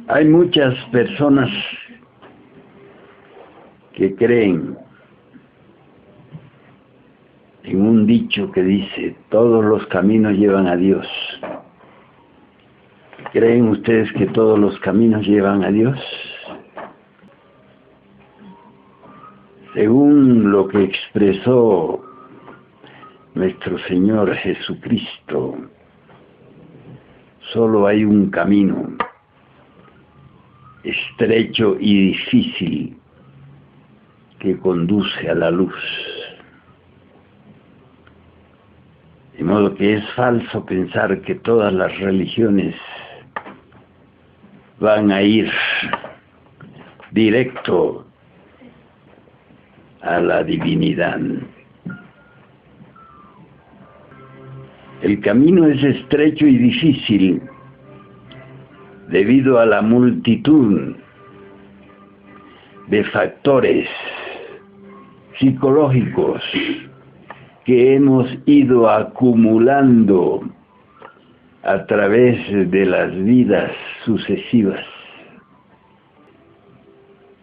Hay muchas personas que creen en un dicho que dice, todos los caminos llevan a Dios. ¿Creen ustedes que todos los caminos llevan a Dios? Según lo que expresó nuestro Señor Jesucristo, solo hay un camino estrecho y difícil que conduce a la luz. De modo que es falso pensar que todas las religiones van a ir directo a la divinidad. El camino es estrecho y difícil debido a la multitud de factores psicológicos que hemos ido acumulando a través de las vidas sucesivas.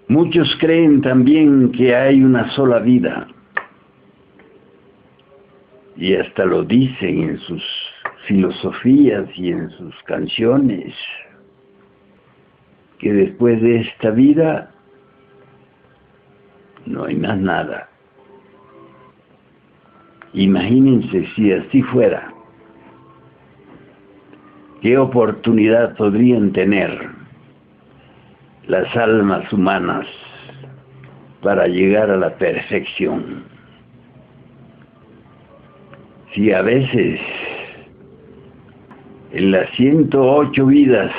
Muchos creen también que hay una sola vida, y hasta lo dicen en sus filosofías y en sus canciones, que después de esta vida no hay más nada. Imagínense si así fuera, ¿qué oportunidad podrían tener las almas humanas para llegar a la perfección? Si a veces en las 108 vidas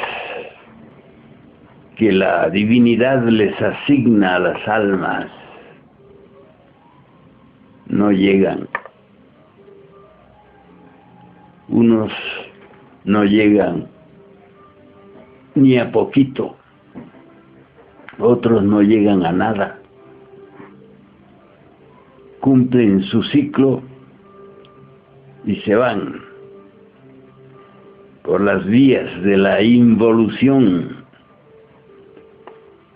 que la divinidad les asigna a las almas no llegan, unos no llegan ni a poquito, otros no llegan a nada, cumplen su ciclo y se van por las vías de la involución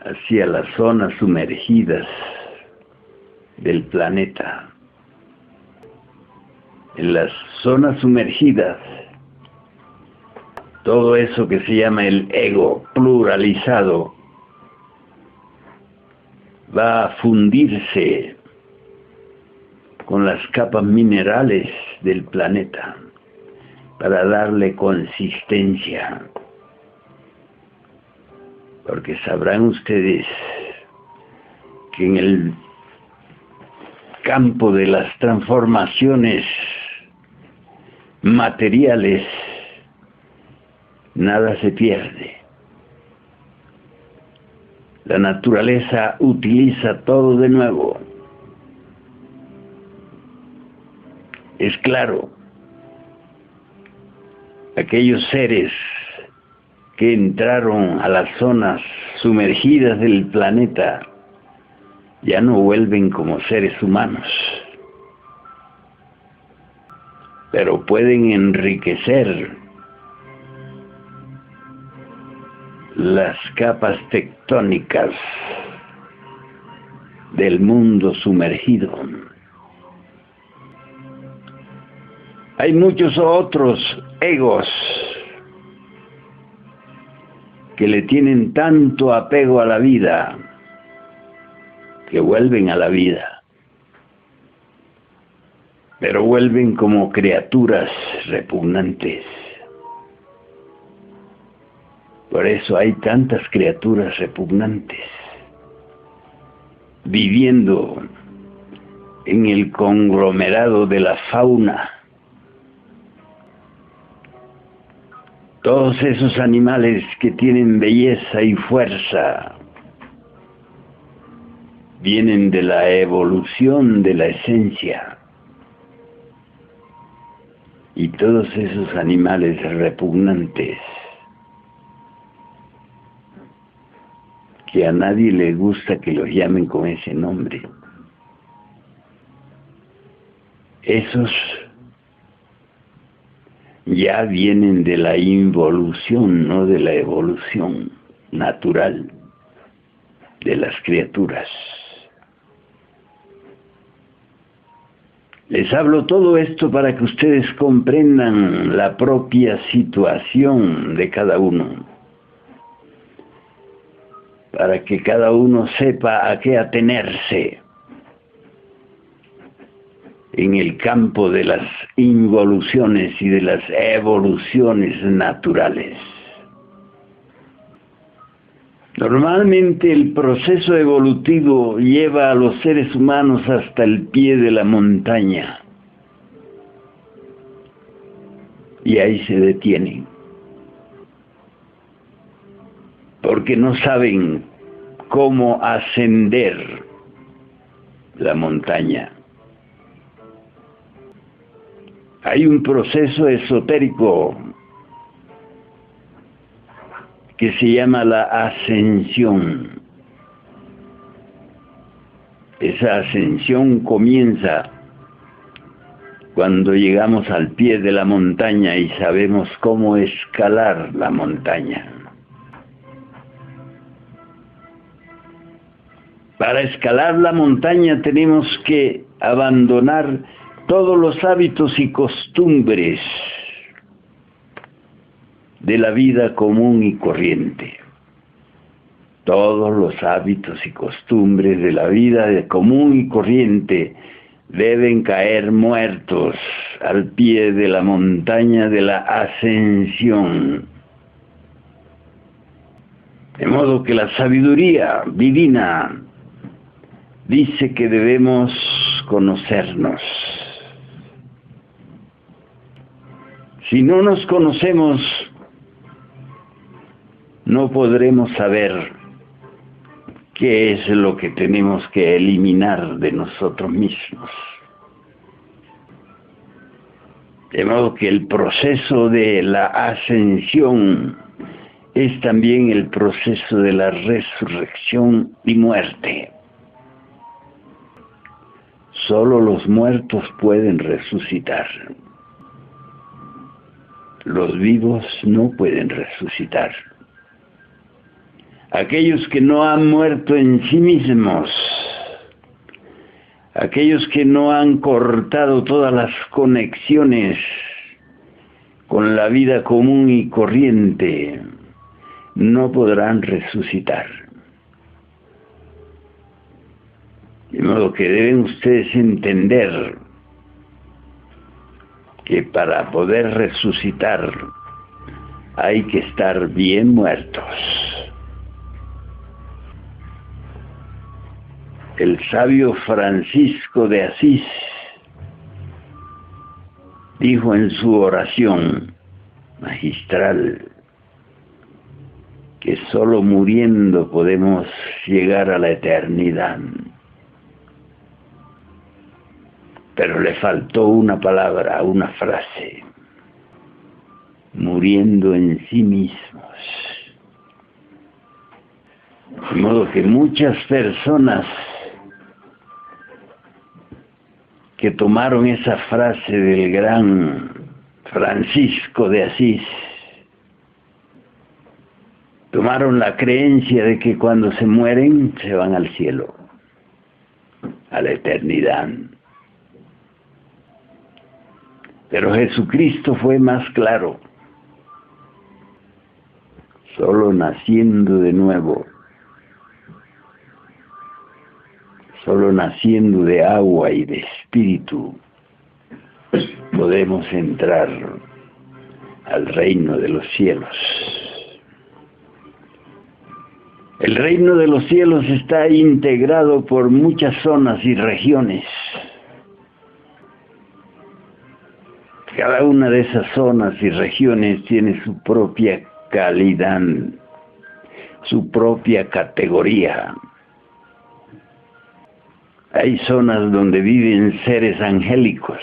hacia las zonas sumergidas del planeta. En las zonas sumergidas, todo eso que se llama el ego pluralizado va a fundirse con las capas minerales del planeta para darle consistencia. Porque sabrán ustedes que en el campo de las transformaciones materiales nada se pierde. La naturaleza utiliza todo de nuevo. Es claro, aquellos seres que entraron a las zonas sumergidas del planeta ya no vuelven como seres humanos, pero pueden enriquecer las capas tectónicas del mundo sumergido. Hay muchos otros egos que le tienen tanto apego a la vida que vuelven a la vida, pero vuelven como criaturas repugnantes. Por eso hay tantas criaturas repugnantes viviendo en el conglomerado de la fauna. Todos esos animales que tienen belleza y fuerza vienen de la evolución de la esencia. Y todos esos animales repugnantes que a nadie le gusta que los llamen con ese nombre, esos ya vienen de la involución, no de la evolución. natural de las criaturas. Les hablo todo esto para que ustedes comprendan la propia situación de cada uno, para que cada uno sepa a qué atenerse en el campo de las involuciones y de las evoluciones naturales. Normalmente el proceso evolutivo lleva a los seres humanos hasta el pie de la montaña y ahí se detienen, porque no saben cómo ascender la montaña. Hay un proceso esotérico que se llama la ascensión. Esa ascensión comienza cuando llegamos al pie de la montaña y sabemos cómo escalar la montaña. Para escalar la montaña tenemos que abandonar todos los hábitos y costumbres de la vida común y corriente. Todos los hábitos y costumbres de la vida común y corriente deben caer muertos al pie de la montaña de la ascensión. De modo que la sabiduría divina dice que debemos conocernos. Si no nos conocemos, no podremos saber qué es lo que tenemos que eliminar de nosotros mismos. De modo que el proceso de la ascensión es también el proceso de la resurrección y muerte. Solo los muertos pueden resucitar. Los vivos no pueden resucitar. Aquellos que no han muerto en sí mismos, aquellos que no han cortado todas las conexiones con la vida común y corriente, no podrán resucitar. De modo que deben ustedes entender que para poder resucitar hay que estar bien muertos. El sabio Francisco de Asís dijo en su oración magistral que solo muriendo podemos llegar a la eternidad. Pero le faltó una palabra, una frase: muriendo en sí mismos. De modo que muchas personas que tomaron esa frase del gran Francisco de Asís, tomaron la creencia de que cuando se mueren se van al cielo, a la eternidad. Pero Jesucristo fue más claro: solo naciendo de nuevo, solo naciendo de agua y de espíritu, podemos entrar al reino de los cielos. El reino de los cielos está integrado por muchas zonas y regiones. Cada una de esas zonas y regiones tiene su propia calidad, su propia categoría. Hay zonas donde viven seres angélicos.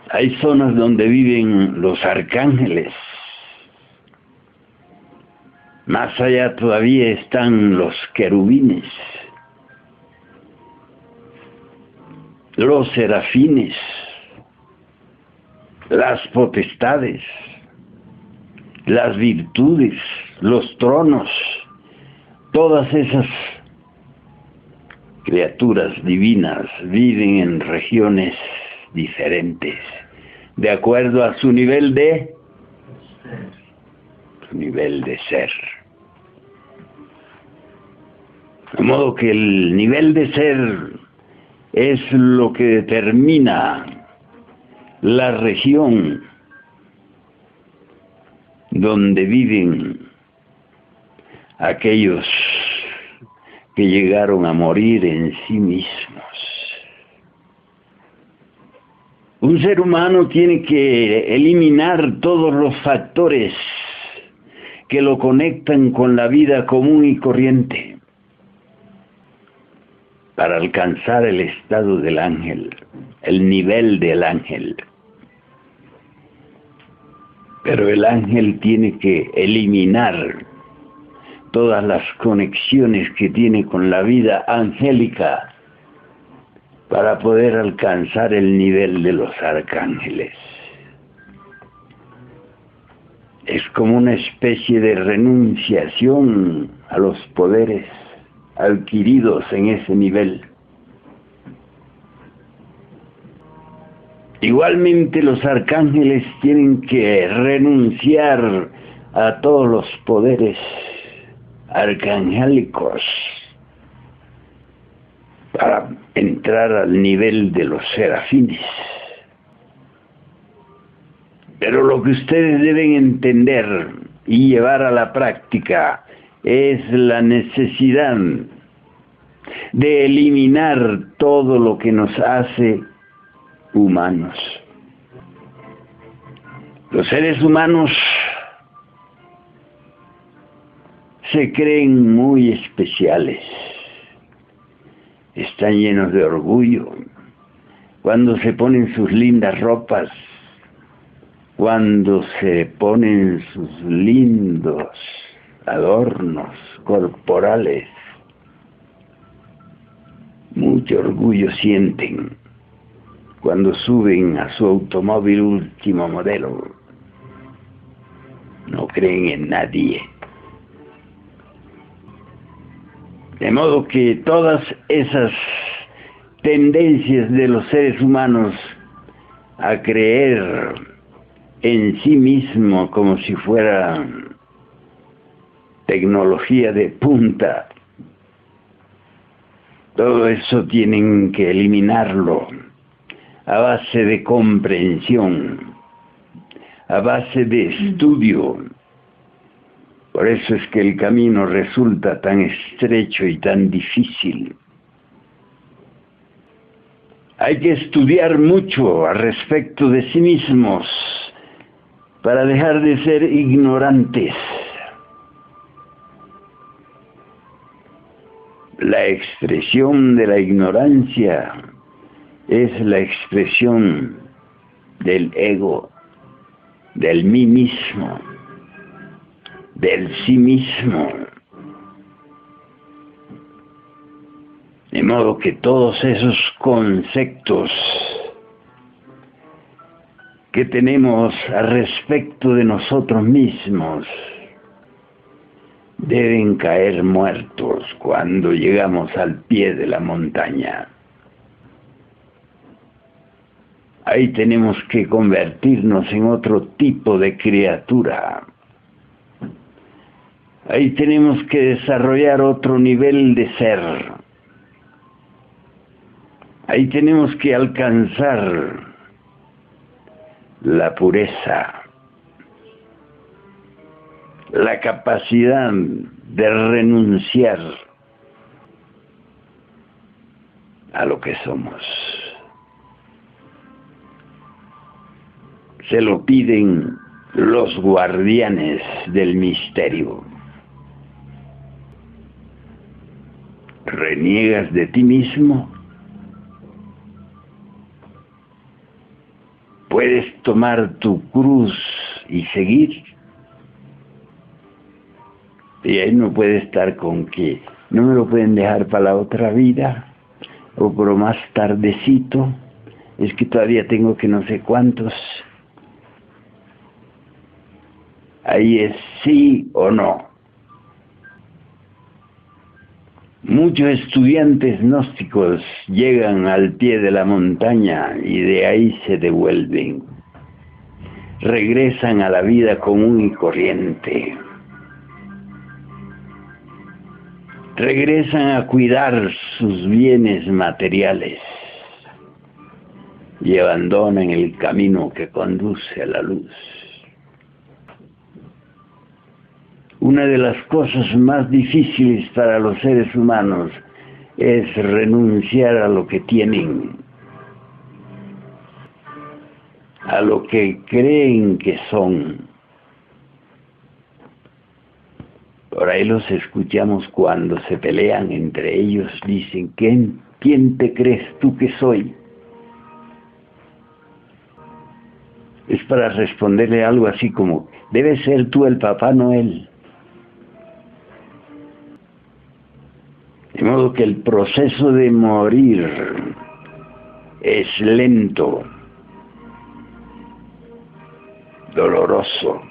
Hay zonas donde viven los arcángeles. Más allá todavía están los querubines, los serafines, las potestades, las virtudes, los tronos, todas esas criaturas divinas viven en regiones diferentes, de acuerdo a su nivel de ser. De modo que el nivel de ser es lo que determina la región donde viven aquellos que llegaron a morir en sí mismos. Un ser humano tiene que eliminar todos los factores que lo conectan con la vida común y corriente para alcanzar el estado del ángel, el nivel del ángel. Pero el ángel tiene que eliminar todas las conexiones que tiene con la vida angélica para poder alcanzar el nivel de los arcángeles. Es como una especie de renunciación a los poderes adquiridos en ese nivel. Igualmente los arcángeles tienen que renunciar a todos los poderes arcangélicos para entrar al nivel de los serafines. Pero lo que ustedes deben entender y llevar a la práctica es la necesidad de eliminar todo lo que nos hace humanos. Los seres humanos se creen muy especiales, están llenos de orgullo cuando se ponen sus lindas ropas, cuando se ponen sus lindos adornos corporales. Mucho orgullo sienten cuando suben a su automóvil último modelo. No creen en nadie. De modo que todas esas tendencias de los seres humanos a creer en sí mismo como si fuera tecnología de punta, todo eso tienen que eliminarlo a base de comprensión, a base de estudio. Por eso es que el camino resulta tan estrecho y tan difícil. Hay que estudiar mucho al respecto de sí mismos para dejar de ser ignorantes. La expresión de la ignorancia es la expresión del ego, del mí mismo, del sí mismo. De modo que todos esos conceptos que tenemos al respecto de nosotros mismos deben caer muertos cuando llegamos al pie de la montaña. Ahí tenemos que convertirnos en otro tipo de criatura. Ahí tenemos que desarrollar otro nivel de ser. Ahí tenemos que alcanzar la pureza, la capacidad de renunciar a lo que somos. Se lo piden los guardianes del misterio. ¿Reniegas de ti mismo? ¿Puedes tomar tu cruz y seguir? Y ahí no puede estar con que no me lo pueden dejar para la otra vida, o por más tardecito, es que todavía tengo que no sé cuántos. Ahí es sí o no. Muchos estudiantes gnósticos llegan al pie de la montaña y de ahí se devuelven. Regresan a la vida común y corriente. Regresan a cuidar sus bienes materiales y abandonan el camino que conduce a la luz. Una de las cosas más difíciles para los seres humanos es renunciar a lo que tienen, a lo que creen que son. Por ahí los escuchamos cuando se pelean entre ellos, dicen, ¿quién te crees tú que soy? Es para responderle algo así como, debes ser tú el Papá Noel. De modo que el proceso de morir es lento, doloroso.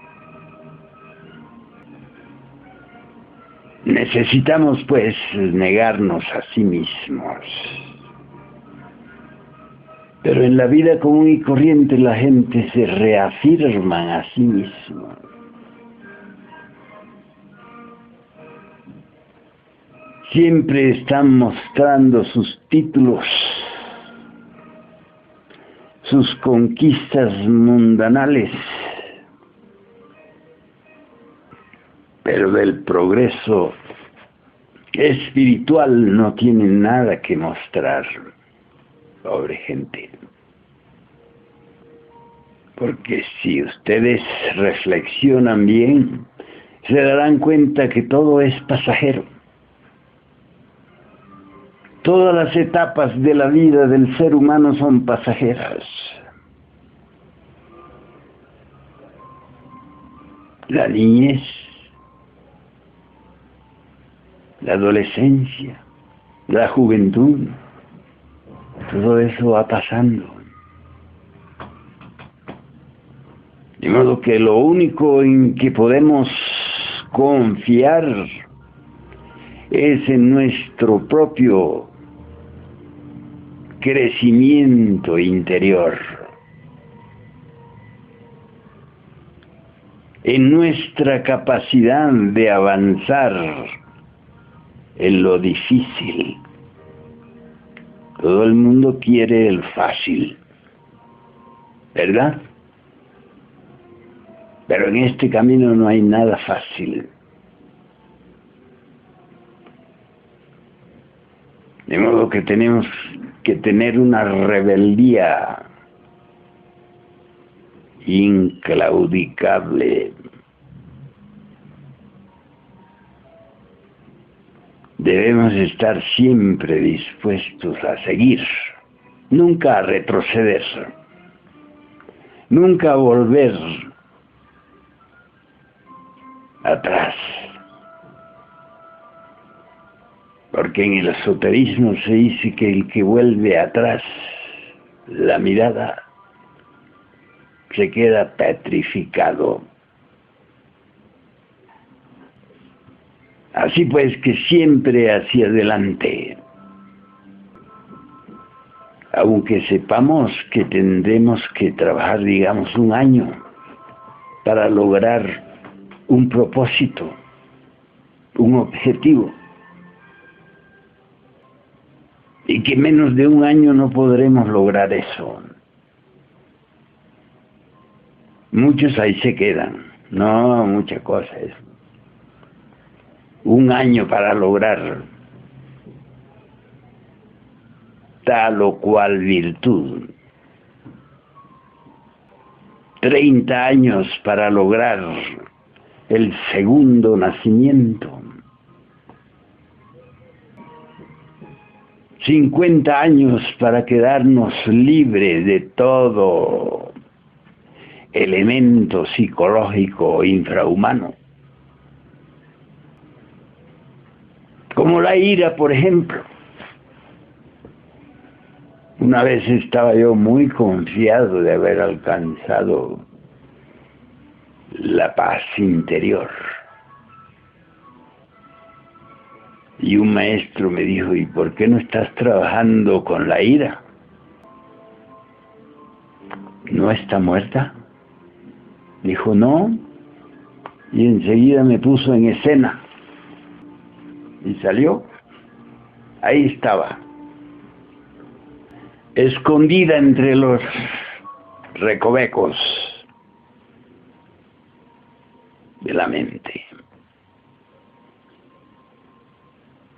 Necesitamos pues negarnos a sí mismos. Pero en la vida común y corriente la gente se reafirma a sí misma. Siempre están mostrando sus títulos, sus conquistas mundanales, pero del progreso espiritual no tienen nada que mostrar. Pobre gente. Porque si ustedes reflexionan bien, se darán cuenta que todo es pasajero. Todas las etapas de la vida del ser humano son pasajeras. La niñez, la adolescencia, la juventud, todo eso va pasando. De modo que lo único en que podemos confiar es en nuestro propio crecimiento interior, en nuestra capacidad de avanzar en lo difícil. Todo el mundo quiere el fácil, ¿verdad? Pero en este camino no hay nada fácil. De modo que tenemos que tener una rebeldía inclaudicable. Debemos estar siempre dispuestos a seguir, nunca a retroceder, nunca a volver atrás. Porque en el esoterismo se dice que el que vuelve atrás la mirada se queda petrificado. Así pues que siempre hacia adelante, aunque sepamos que tendremos que trabajar, digamos, 1 año para lograr un propósito, un objetivo, y que menos de 1 año no podremos lograr eso. Muchos ahí se quedan. No, muchas cosas. 1 año para lograr tal o cual virtud. 30 años para lograr el segundo nacimiento. 50 años para quedarnos libres de todo elemento psicológico infrahumano. Como la ira, por ejemplo. Una vez estaba yo muy confiado de haber alcanzado la paz interior. Y un maestro me dijo, ¿y por qué no estás trabajando con la ira? ¿No está muerta? Dijo, no. Y enseguida me puso en escena. Y salió. Ahí estaba. Escondida entre los recovecos de la mente.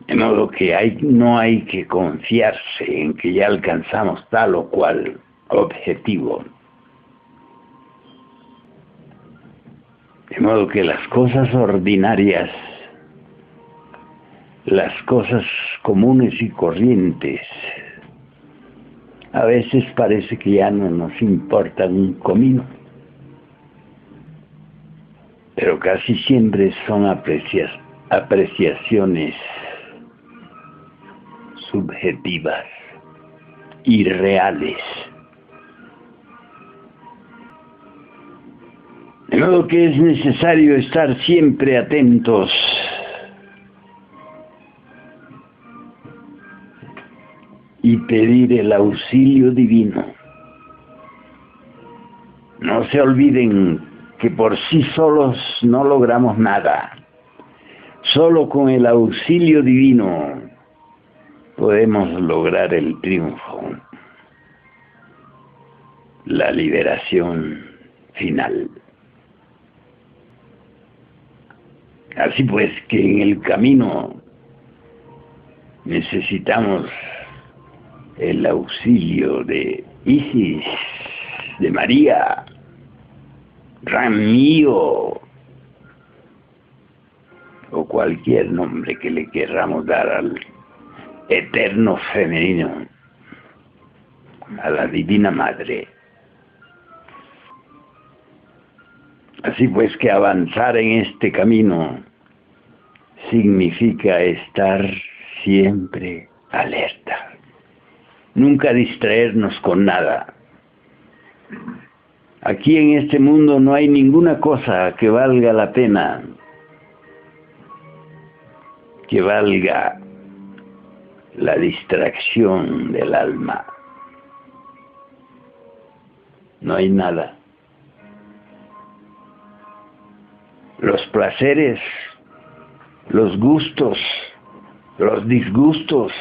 De modo que no hay que confiarse en que ya alcanzamos tal o cual objetivo. De modo que las cosas ordinarias, las cosas comunes y corrientes, a veces parece que ya no nos importan un comino, pero casi siempre son apreciaciones subjetivas, irreales. De modo que es necesario estar siempre atentos y pedir el auxilio divino. No se olviden que por sí solos no logramos nada. Solo con el auxilio divino podemos lograr el triunfo, la liberación final. Así pues que en el camino necesitamos el auxilio de Isis, de María, Ramío, o cualquier nombre que le querramos dar al eterno femenino, a la Divina Madre. Así pues que avanzar en este camino significa estar siempre alerta, nunca distraernos con nada. Aquí en este mundo no hay ninguna cosa que valga la pena, que valga la distracción del alma. No hay nada. Los placeres, los gustos, los disgustos,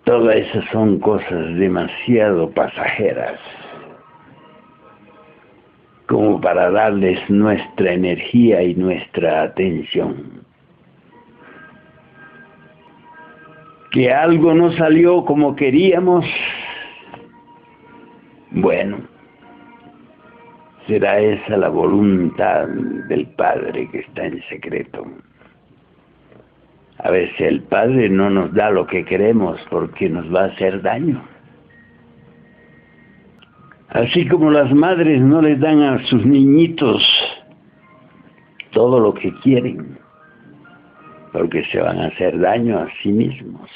todas esas son cosas demasiado pasajeras como para darles nuestra energía y nuestra atención. Que algo no salió como queríamos, bueno, será esa la voluntad del Padre que está en secreto. A veces el Padre no nos da lo que queremos porque nos va a hacer daño. Así como las madres no les dan a sus niñitos todo lo que quieren, porque se van a hacer daño a sí mismos.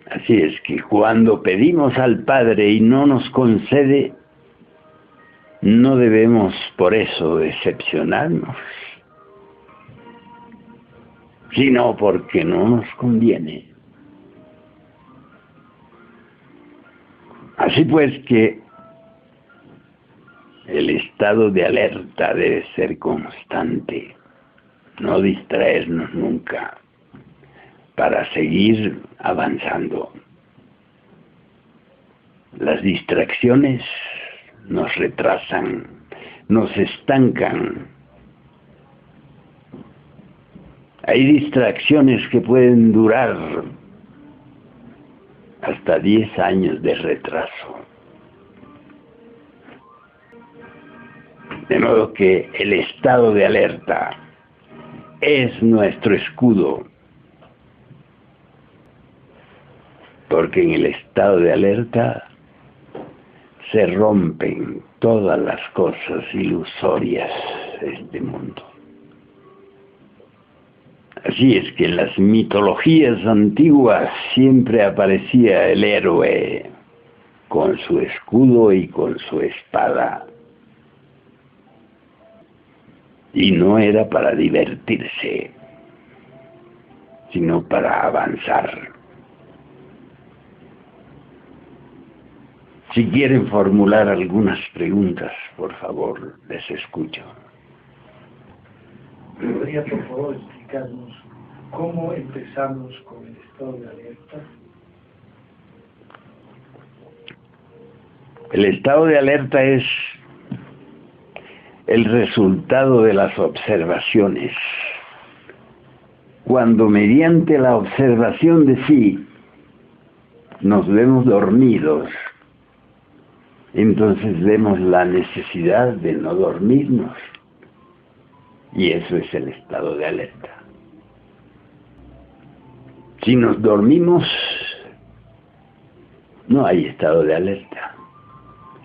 Así es que cuando pedimos al Padre y no nos concede, no debemos por eso decepcionarnos, sino porque no nos conviene. Así pues que el estado de alerta debe ser constante, no distraernos nunca, para seguir avanzando. Las distracciones nos retrasan, nos estancan. Hay distracciones que pueden durar hasta 10 años de retraso. De modo que el estado de alerta es nuestro escudo, porque en el estado de alerta se rompen todas las cosas ilusorias de este mundo. Así es que en las mitologías antiguas siempre aparecía el héroe con su escudo y con su espada. Y no era para divertirse, sino para avanzar. Si quieren formular algunas preguntas, por favor, les escucho. ¿Podría, por favor, explicarnos cómo empezamos con el estado de alerta? El estado de alerta es el resultado de las observaciones. Cuando mediante la observación de sí nos vemos dormidos, entonces vemos la necesidad de no dormirnos. Y eso es el estado de alerta. Si nos dormimos, no hay estado de alerta.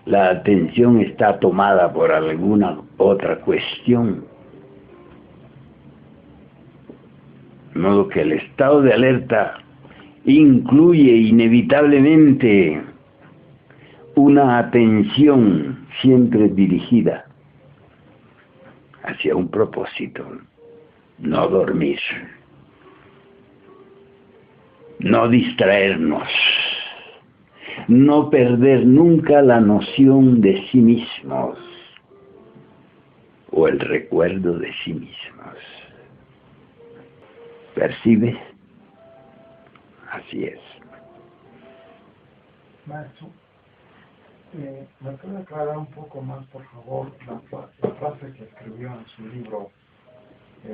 La atención está tomada por alguna otra cuestión. De modo que el estado de alerta incluye inevitablemente una atención siempre dirigida hacia un propósito: no dormir, no distraernos, no perder nunca la noción de sí mismos o el recuerdo de sí mismos. ¿Percibe? Así es. Maestro, ¿me puede aclarar un poco más, por favor, la frase que escribió en su libro?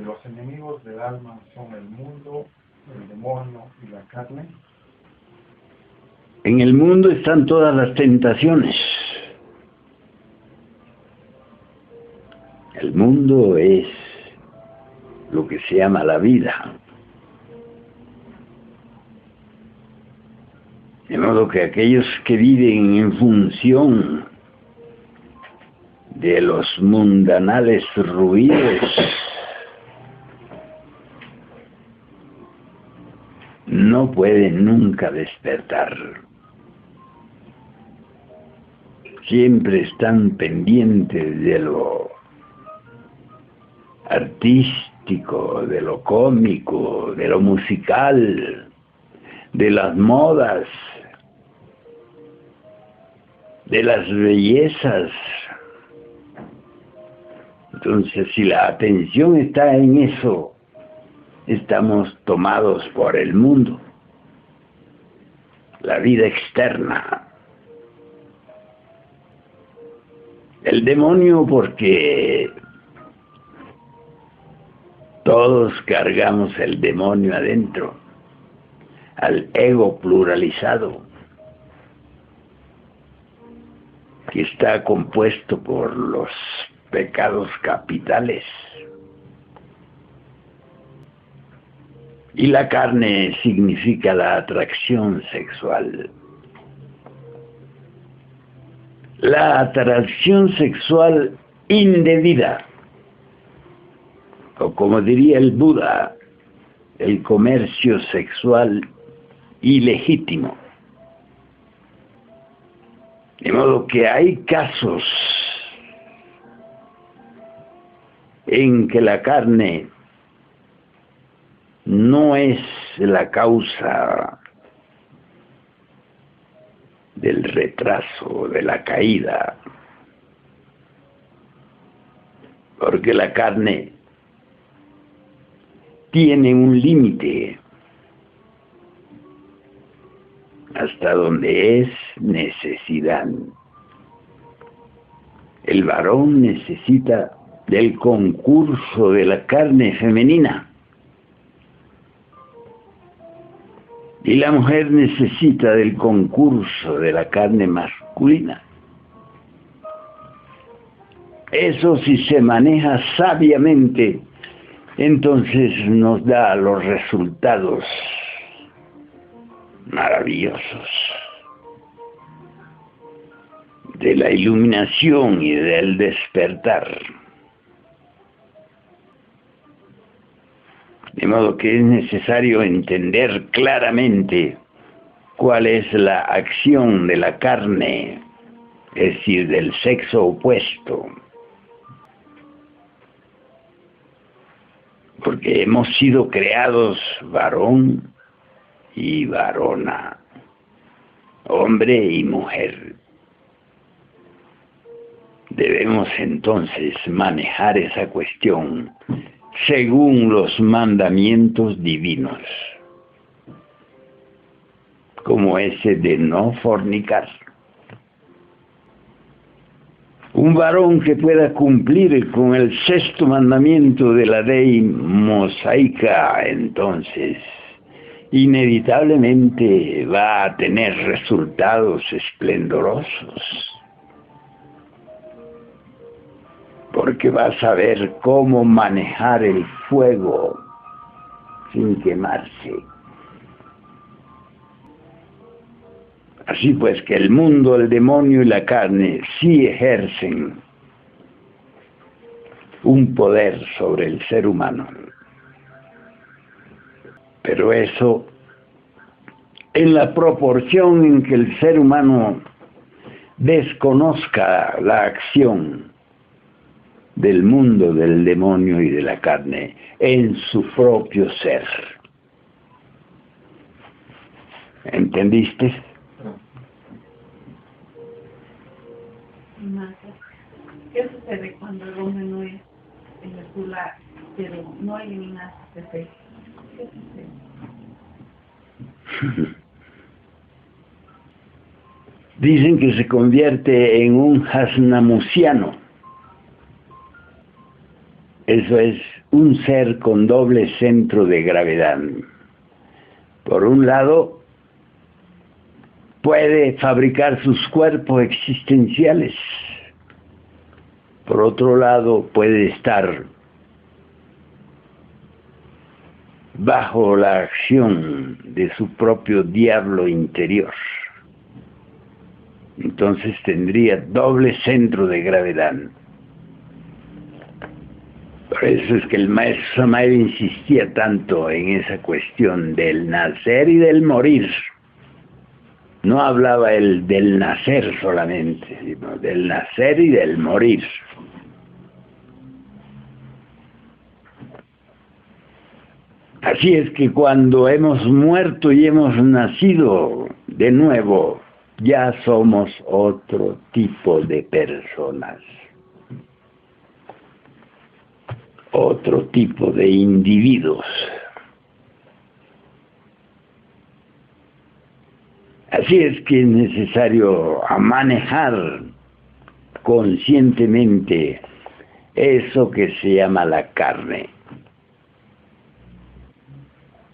Los enemigos del alma son el mundo, el demonio y la carne. En el mundo están todas las tentaciones. El mundo es lo que se llama la vida. De modo que aquellos que viven en función de los mundanales ruidos no pueden nunca despertar. Siempre están pendientes de lo artístico, de lo cómico, de lo musical, de las modas, de las bellezas. Entonces, si la atención está en eso, estamos tomados por el mundo, la vida externa. El demonio, porque todos cargamos el demonio adentro, al ego pluralizado, que está compuesto por los pecados capitales. Y la carne significa la atracción sexual. La atracción sexual indebida, o como diría el Buda, el comercio sexual ilegítimo. De modo que hay casos en que la carne no es la causa del retraso, de la caída, porque la carne tiene un límite hasta donde es necesidad. El varón necesita del concurso de la carne femenina y la mujer necesita del concurso de la carne masculina. Eso, si se maneja sabiamente, entonces nos da los resultados maravillosos de la iluminación y del despertar. De modo que es necesario entender claramente cuál es la acción de la carne, es decir, del sexo opuesto. Porque hemos sido creados varón y varona, hombre y mujer. Debemos entonces manejar esa cuestión según los mandamientos divinos, como ese de no fornicar. Un varón que pueda cumplir con el sexto mandamiento de la ley mosaica, entonces, inevitablemente va a tener resultados esplendorosos, porque va a saber cómo manejar el fuego sin quemarse. Así pues que el mundo, el demonio y la carne sí ejercen un poder sobre el ser humano. Pero eso, en la proporción en que el ser humano desconozca la acción del mundo, del demonio y de la carne en su propio ser. ¿Entendiste? ¿Qué sucede cuando el hombre no es secular, pero no elimina sus defectos? ¿Qué sucede? Dicen que se convierte en un hasnamusiano. Eso es un ser con doble centro de gravedad. Por un lado, puede fabricar sus cuerpos existenciales. Por otro lado, puede estar bajo la acción de su propio diablo interior. Entonces tendría doble centro de gravedad. Por eso es que el maestro Samael insistía tanto en esa cuestión del nacer y del morir. No hablaba él del nacer solamente, sino del nacer y del morir. Así es que cuando hemos muerto y hemos nacido de nuevo, ya somos otro tipo de personas, otro tipo de individuos. Así es que es necesario manejar conscientemente eso que se llama la carne,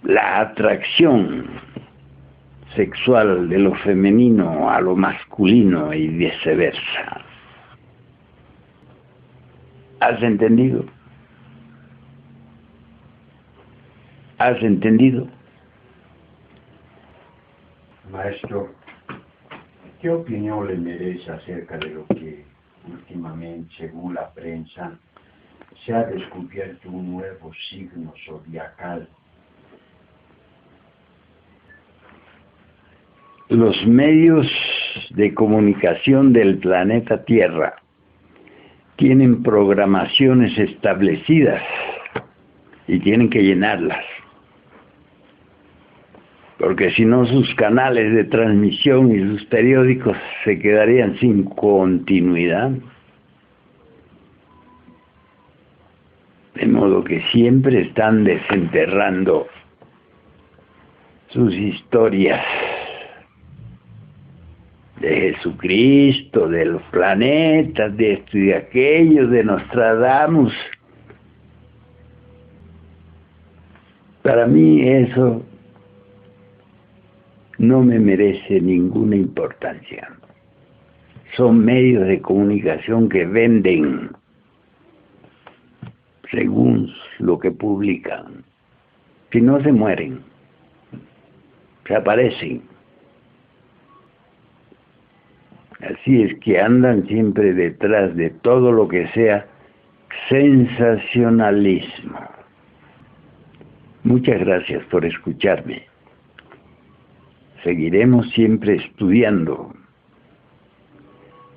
la atracción sexual de lo femenino a lo masculino y viceversa. ¿Has entendido? ¿Has entendido? Maestro, ¿qué opinión le merece acerca de lo que últimamente, según la prensa, se ha descubierto un nuevo signo zodiacal? Los medios de comunicación del planeta Tierra tienen programaciones establecidas y tienen que llenarlas, porque si no sus canales de transmisión y sus periódicos se quedarían sin continuidad. De modo que siempre están desenterrando sus historias de Jesucristo, de los planetas, de esto y de aquello, de Nostradamus. Para mí eso no me merece ninguna importancia. Son medios de comunicación que venden según lo que publican. Si no, se mueren, se aparecen. Así es que andan siempre detrás de todo lo que sea sensacionalismo. Muchas gracias por escucharme. seguiremos siempre estudiando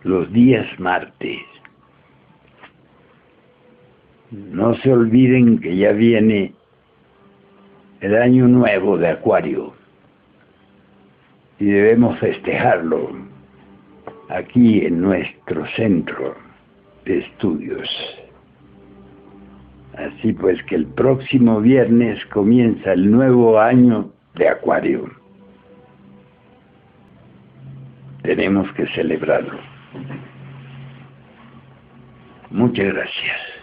los días martes. No se olviden que ya viene el año nuevo de Acuario y debemos festejarlo aquí en nuestro centro de estudios. Así pues que el próximo viernes comienza el nuevo año de Acuario. Tenemos que celebrarlo. Muchas gracias.